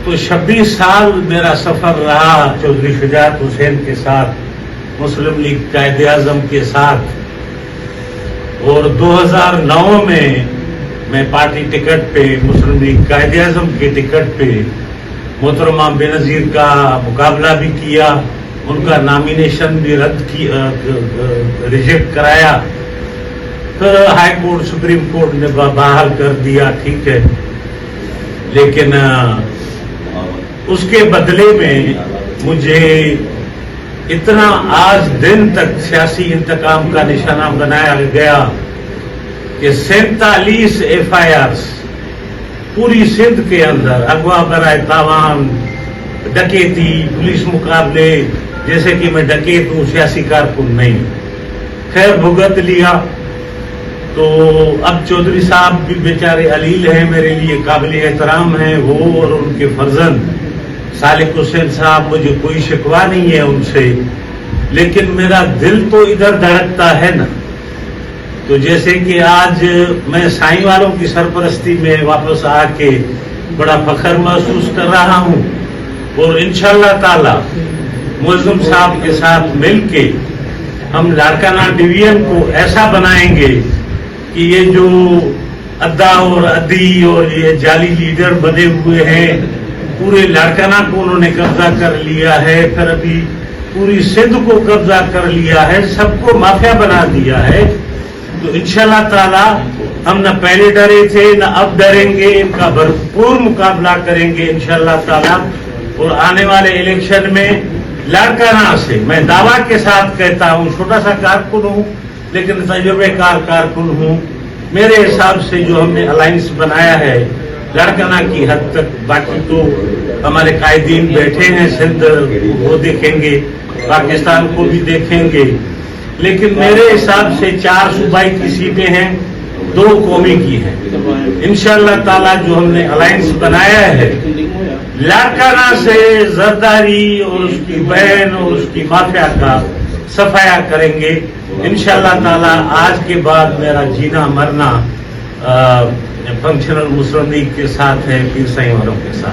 تو 26 سال میرا سفر رہا چودھری شجاعت حسین کے ساتھ، مسلم لیگ قائد اعظم کے ساتھ، اور 2009 میں پارٹی ٹکٹ پہ، مسلم لیگ قائد اعظم کے ٹکٹ پہ محترمہ بینظیر کا مقابلہ بھی کیا، ان کا نامینیشن بھی ریجیکٹ کرایا، پھر ہائی کورٹ سپریم کورٹ نے بحال کر دیا، ٹھیک ہے، لیکن اس کے بدلے میں مجھے اتنا آج دن تک سیاسی انتقام کا نشانہ بنایا گیا کہ 47 FIRs پوری سندھ کے اندر، اغوا برائے تاوان، ڈکیتی، پولیس مقابلے، جیسے کہ میں ڈکیت ہوں، سیاسی کارکن نہیں، خیر بھگت لیا۔ تو اب چودھری صاحب بھی بیچارے علیل ہیں، میرے لیے قابل احترام ہیں وہ اور ان کے فرزند سالک حسین صاحب، مجھے کوئی شکوہ نہیں ہے ان سے، لیکن میرا دل تو ادھر دھڑکتا ہے نا۔ تو جیسے کہ آج میں سائیں والوں کی سرپرستی میں واپس آ کے بڑا فخر محسوس کر رہا ہوں، اور انشاءاللہ تعالی معظم صاحب کے ساتھ مل کے ہم لاڑکانہ ڈویژن کو ایسا بنائیں گے کہ یہ جو ادا اور ادی اور یہ جعلی لیڈر بنے ہوئے ہیں، پورے لاڑکانہ کو انہوں نے قبضہ کر لیا ہے، پھر ابھی پوری سندھ کو قبضہ کر لیا ہے، سب کو مافیا بنا دیا ہے۔ تو انشاءاللہ تعالی ہم نہ پہلے ڈرے تھے نہ اب ڈریں گے، ان کا بھرپور مقابلہ کریں گے انشاءاللہ تعالی، اور آنے والے الیکشن میں لاڑکانہ سے میں دعویٰ کے ساتھ کہتا ہوں، چھوٹا سا کارکن ہوں لیکن تجربے کار کارکن ہوں، میرے حساب سے جو ہم نے الائنس بنایا ہے لاڑکانہ کی حد تک، باقی تو ہمارے قائدین بیٹھے ہیں سندھ وہ دیکھیں گے، پاکستان کو بھی دیکھیں گے، لیکن میرے حساب سے 4 صوبائی کی سیٹیں ہیں، 2 قومی کی ہیں۔ انشاءاللہ تعالی جو ہم نے الائنس بنایا ہے لاڑکانہ سے زرداری اور اس کی بہن اور اس کی مافیا کا صفایا کریں گے انشاءاللہ تعالی۔ آج کے بعد میرا جینا مرنا فنکشنل مسلم لیگ کے ساتھ ہے، پیر سائیں والوں کے ساتھ۔